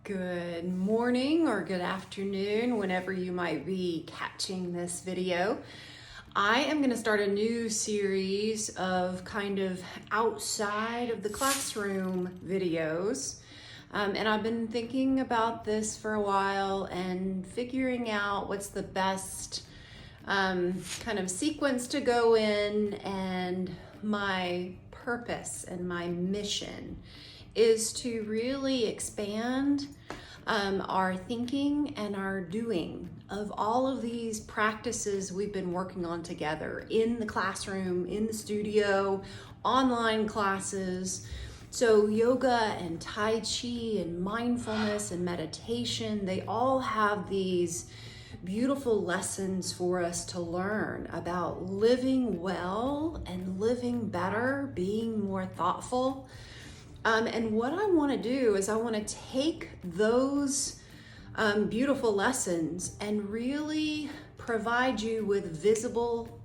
Good morning or good afternoon, whenever you might be catching this video. I am going to start a new series of kind of outside of the classroom videos. And I've been thinking about this for a while and figuring out what's the best kind of sequence to go in, and my purpose and my mission is to really expand our thinking and our doing of all of these practices we've been working on together in the classroom, in the studio, online classes. So yoga and Tai Chi and mindfulness and meditation, they all have these beautiful lessons for us to learn about living well and living better, being more thoughtful. And what I want to do is I want to take those beautiful lessons and really provide you with visible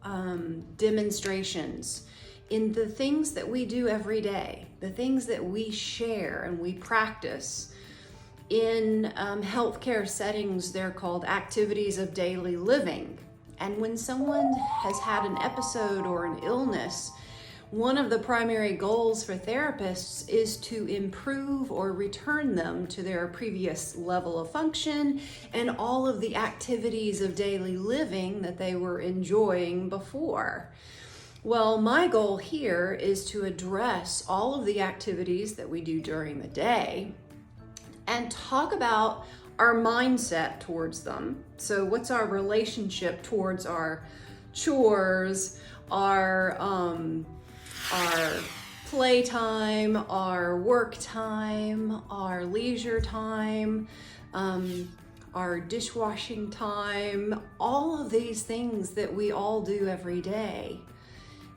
demonstrations in the things that we do every day, the things that we share and we practice. In healthcare settings, they're called activities of daily living. And when someone has had an episode or an illness, one of the primary goals for therapists is to improve or return them to their previous level of function and all of the activities of daily living that they were enjoying before. Well, my goal here is to address all of the activities that we do during the day and talk about our mindset towards them. So what's our relationship towards our chores, our playtime, our work time, our leisure time, our dishwashing time, all of these things that we all do every day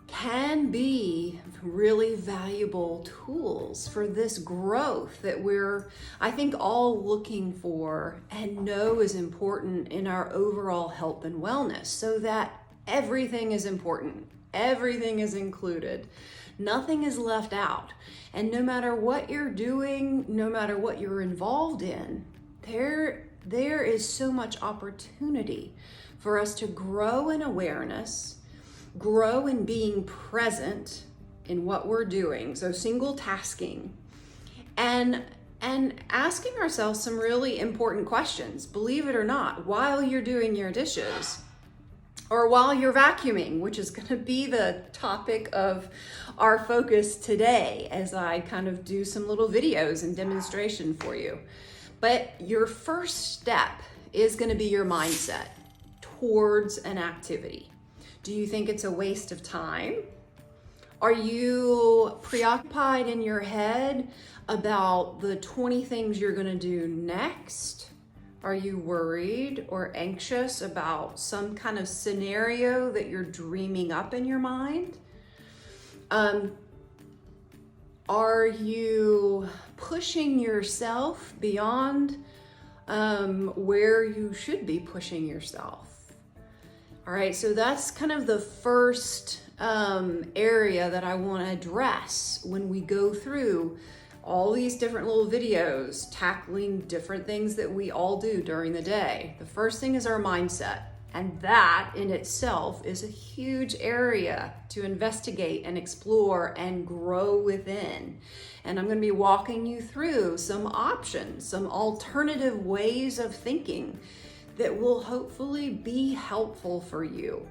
can be really valuable tools for this growth that we're, I think, all looking for and know is important in our overall health and wellness, so that everything is important. Everything is included. Nothing is left out. And no matter what you're doing, no matter what you're involved in, there is so much opportunity for us to grow in awareness, grow in being present in what we're doing. So single tasking and asking ourselves some really important questions, believe it or not, while you're doing your dishes, or while you're vacuuming, which is going to be the topic of our focus today as I kind of do some little videos and demonstration for you. But your first step is going to be your mindset towards an activity. Do you think it's a waste of time? Are you preoccupied in your head about the 20 things you're going to do next? Are you worried or anxious about some kind of scenario that you're dreaming up in your mind? Are you pushing yourself beyond where you should be pushing yourself? All right, so that's kind of the first area that I want to address when we go through all these different little videos tackling different things that we all do during the day. The first thing is our mindset, and that in itself is a huge area to investigate and explore and grow within. And I'm going to be walking you through some options, some alternative ways of thinking that will hopefully be helpful for you.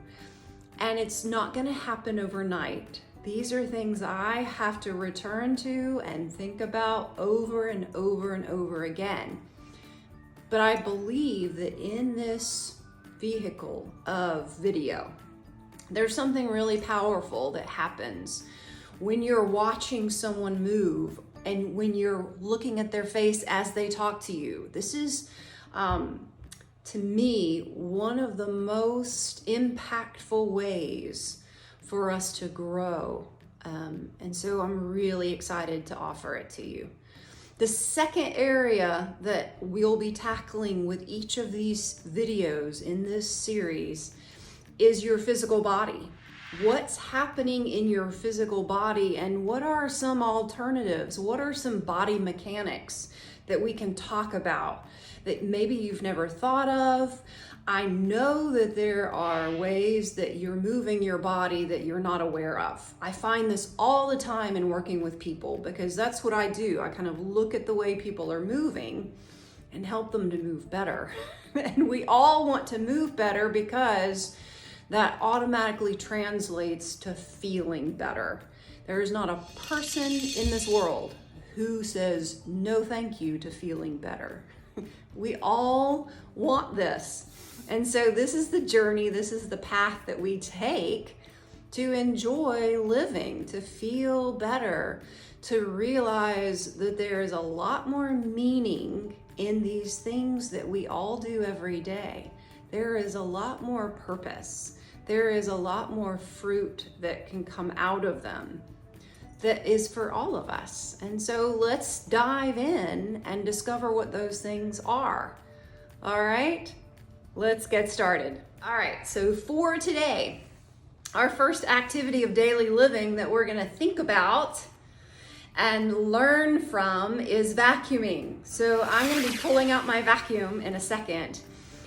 And it's not going to happen overnight. These are things I have to return to and think about over and over and over again. But I believe that in this vehicle of video, there's something really powerful that happens when you're watching someone move and when you're looking at their face as they talk to you. This is, to me, one of the most impactful ways for us to grow. And so I'm really excited to offer it to you. The second area that we'll be tackling with each of these videos in this series is your physical body. What's happening in your physical body, and what are some alternatives? What are some body mechanics that we can talk about that maybe you've never thought of. I know that there are ways that you're moving your body that you're not aware of. I find this all the time in working with people, because that's what I do. I kind of look at the way people are moving and help them to move better. And we all want to move better because that automatically translates to feeling better. There is not a person in this world who says no thank you to feeling better. We all want this. And so this is the journey, this is the path that we take to enjoy living, to feel better, to realize that there is a lot more meaning in these things that we all do every day. There is a lot more purpose. There is a lot more fruit that can come out of them that is for all of us. And so let's dive in and discover what those things are. All right, let's get started. All right, so for today, our first activity of daily living that we're gonna think about and learn from is vacuuming. So I'm gonna be pulling out my vacuum in a second.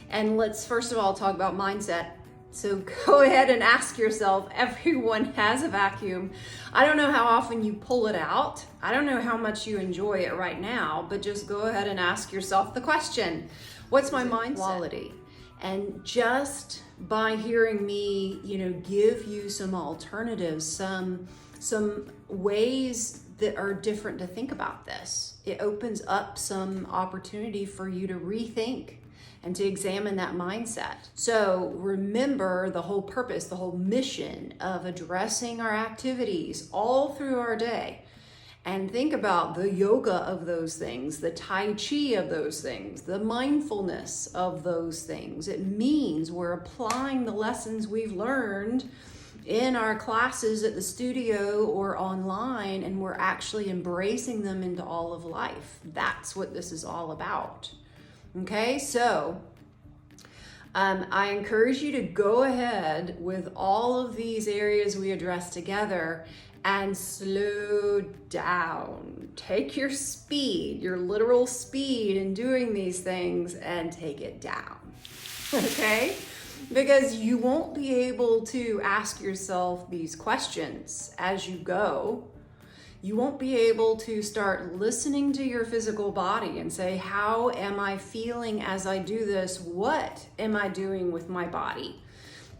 And let's first of all talk about mindset. So go ahead and ask yourself, everyone has a vacuum. I don't know how often you pull it out. I don't know how much you enjoy it right now, but just go ahead and ask yourself the question, what's my mindset? Quality. And just by hearing me, give you some alternatives, some ways that are different to think about this, it opens up some opportunity for you to rethink and to examine that mindset. So remember the whole purpose, the whole mission of addressing our activities all through our day. And think about the yoga of those things, the Tai Chi of those things, the mindfulness of those things. It means we're applying the lessons we've learned in our classes at the studio or online, and we're actually embracing them into all of life. That's what this is all about. Okay, so I encourage you to go ahead with all of these areas we addressed together and slow down. Take your speed, your literal speed in doing these things, and take it down, okay? Because you won't be able to ask yourself these questions as you go. You won't be able to start listening to your physical body and say, how am I feeling as I do this? What am I doing with my body?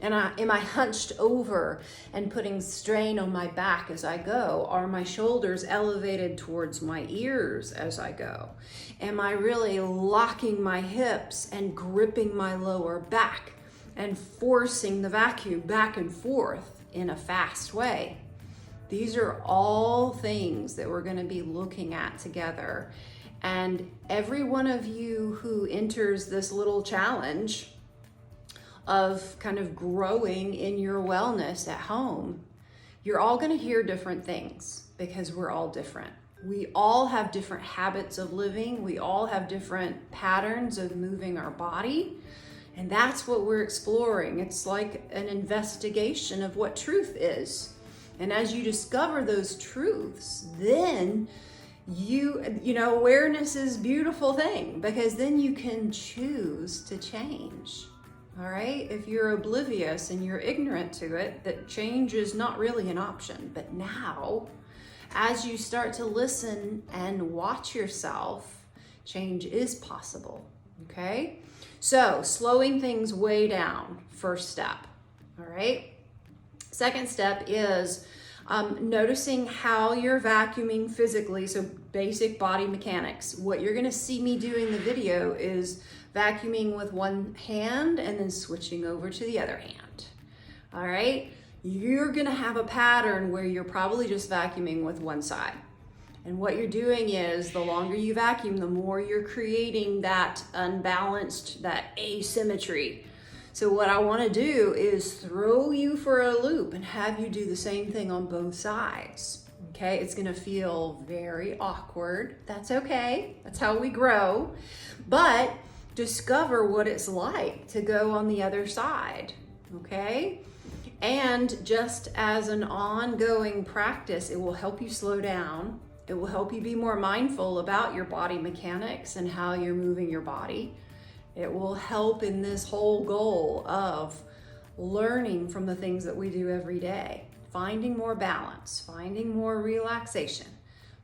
And am I hunched over and putting strain on my back as I go? Are my shoulders elevated towards my ears as I go? Am I really locking my hips and gripping my lower back and forcing the vacuum back and forth in a fast way? These are all things that we're going to be looking at together. And every one of you who enters this little challenge of kind of growing in your wellness at home, you're all going to hear different things because we're all different. We all have different habits of living. We all have different patterns of moving our body. And that's what we're exploring. It's like an investigation of what truth is. And as you discover those truths, then awareness is a beautiful thing, because then you can choose to change. All right? If you're oblivious and you're ignorant to it, that change is not really an option. But now, as you start to listen and watch yourself, change is possible. Okay? So, slowing things way down, first step. All right? Second step is noticing how you're vacuuming physically, so basic body mechanics. What you're gonna see me do in the video is vacuuming with one hand and then switching over to the other hand. All right? You're gonna have a pattern where you're probably just vacuuming with one side. And what you're doing is, the longer you vacuum, the more you're creating that unbalanced, that asymmetry. So what I want to do is throw you for a loop and have you do the same thing on both sides. Okay, it's going to feel very awkward. That's okay. That's how we grow. But discover what it's like to go on the other side. Okay? And just as an ongoing practice, it will help you slow down. It will help you be more mindful about your body mechanics and how you're moving your body. It will help in this whole goal of learning from the things that we do every day, finding more balance, finding more relaxation,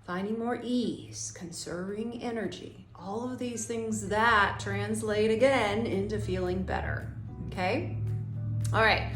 finding more ease, conserving energy, all of these things that translate again into feeling better, okay? All right,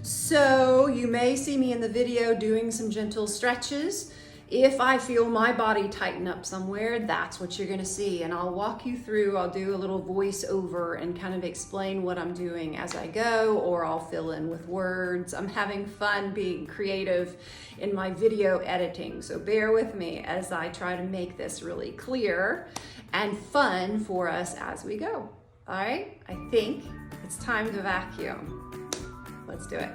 so you may see me in the video doing some gentle stretches. If I feel my body tighten up somewhere, that's what you're gonna see. And I'll walk you through, I'll do a little voiceover and kind of explain what I'm doing as I go, or I'll fill in with words. I'm having fun being creative in my video editing. So bear with me as I try to make this really clear and fun for us as we go. All right, I think it's time to vacuum. Let's do it.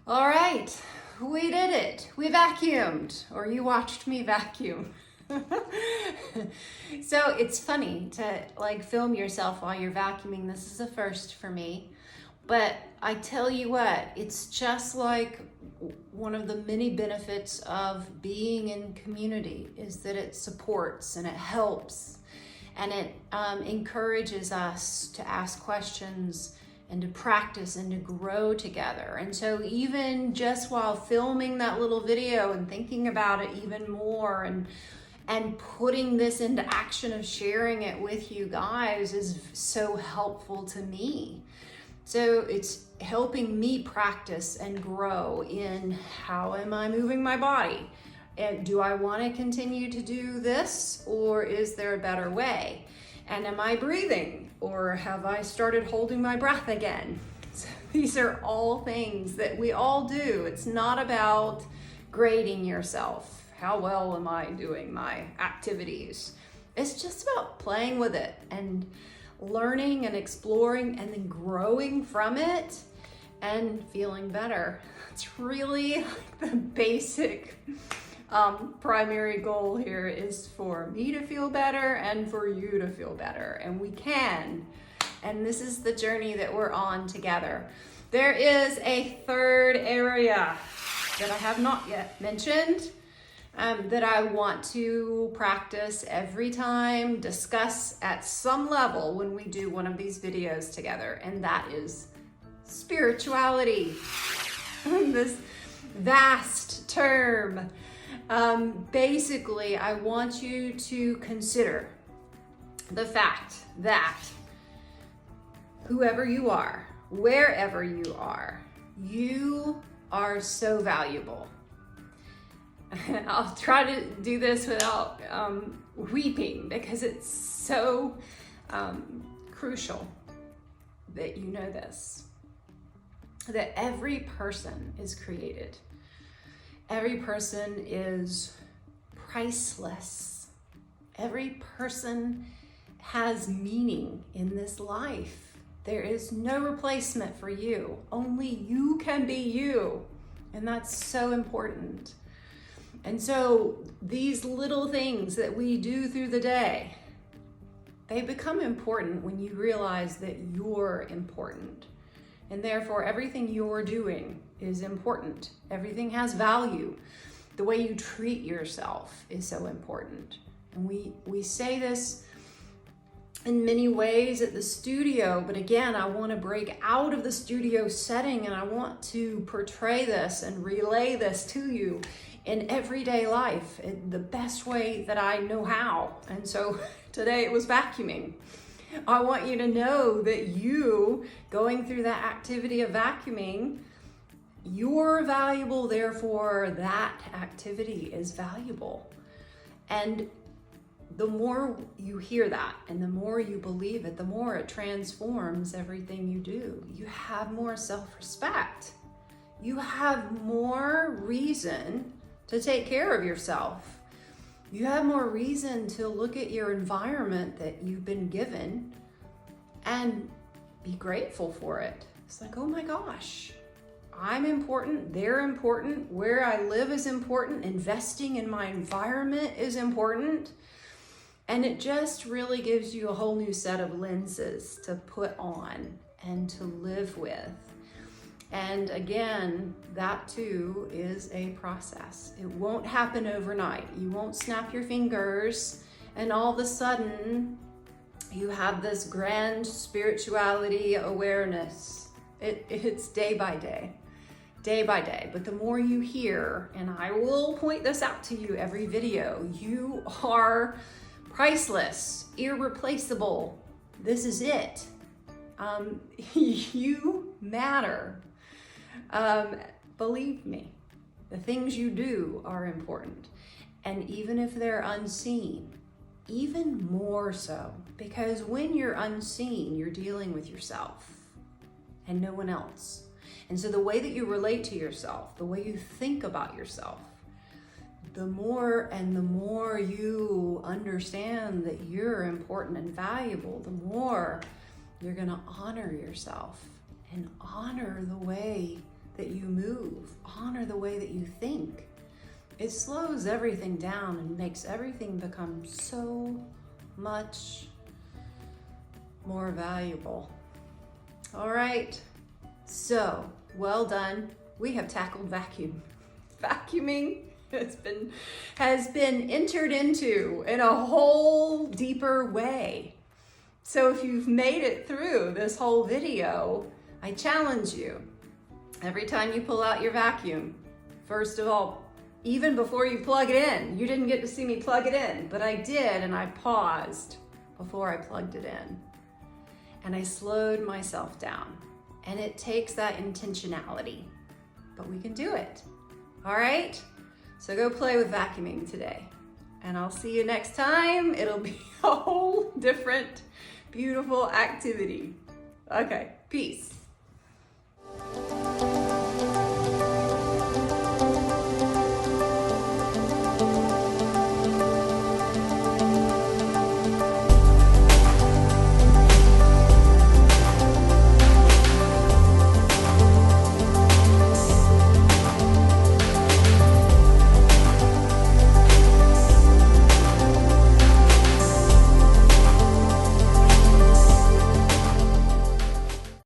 All right, we did it. We vacuumed, or you watched me vacuum. So it's funny to like film yourself while you're vacuuming. This is a first for me. But I tell you what, it's just like one of the many benefits of being in community is that it supports and it helps and it encourages us to ask questions and to practice and to grow together. And so even just while filming that little video and thinking about it even more and putting this into action of sharing it with you guys is so helpful to me. So it's helping me practice and grow in how am I moving my body? And do I want to continue to do this, or is there a better way? And am I breathing, or have I started holding my breath again? So these are all things that we all do. It's not about grading yourself. How well am I doing my activities? It's just about playing with it and learning and exploring and then growing from it and feeling better. It's really like the basic primary goal here is for me to feel better and for you to feel better, and we can. And this is the journey that we're on together. There is a third area that I have not yet mentioned that I want to practice every time, discuss at some level when we do one of these videos together, and that is spirituality. This vast term. Basically, I want you to consider the fact that whoever you are, wherever you are so valuable. I'll try to do this without weeping because it's so crucial that you know this, that every person is created. Every person is priceless. Every person has meaning in this life. There is no replacement for you. Only you can be you. And that's so important. And so these little things that we do through the day, they become important when you realize that you're important. And therefore, everything you're doing is important. Everything has value. The way you treat yourself is so important. And we say this in many ways at the studio, but again, I want to break out of the studio setting and I want to portray this and relay this to you in everyday life in the best way that I know how. And so today it was vacuuming. I want you to know that you going through that activity of vacuuming, you're valuable, therefore that activity is valuable. And the more you hear that and the more you believe it, the more it transforms everything you do. You have more self-respect. You have more reason to take care of yourself. You have more reason to look at your environment that you've been given and be grateful for it. It's like, oh my gosh, I'm important, they're important, where I live is important, investing in my environment is important. And it just really gives you a whole new set of lenses to put on and to live with. And again, that too is a process. It won't happen overnight. You won't snap your fingers and all of a sudden you have this grand spirituality awareness. It's day by day. But the more you hear, and I will point this out to you every video, you are priceless, irreplaceable. This is it. You matter. Believe me, the things you do are important. And even if they're unseen, even more so, because when you're unseen, you're dealing with yourself and no one else. And so the way that you relate to yourself, the way you think about yourself, the more and the more you understand that you're important and valuable, the more you're gonna honor yourself and honor the way that you move, honor the way that you think. It slows everything down and makes everything become so much more valuable. All right, So, well done. We have tackled vacuum. Vacuuming has been entered into in a whole deeper way. So if you've made it through this whole video, I challenge you, every time you pull out your vacuum, first of all, even before you plug it in, you didn't get to see me plug it in, but I did, and I paused before I plugged it in. And I slowed myself down. And it takes that intentionality, but we can do it. All right? So go play with vacuuming today. And I'll see you next time. It'll be a whole different, beautiful activity. Okay, peace.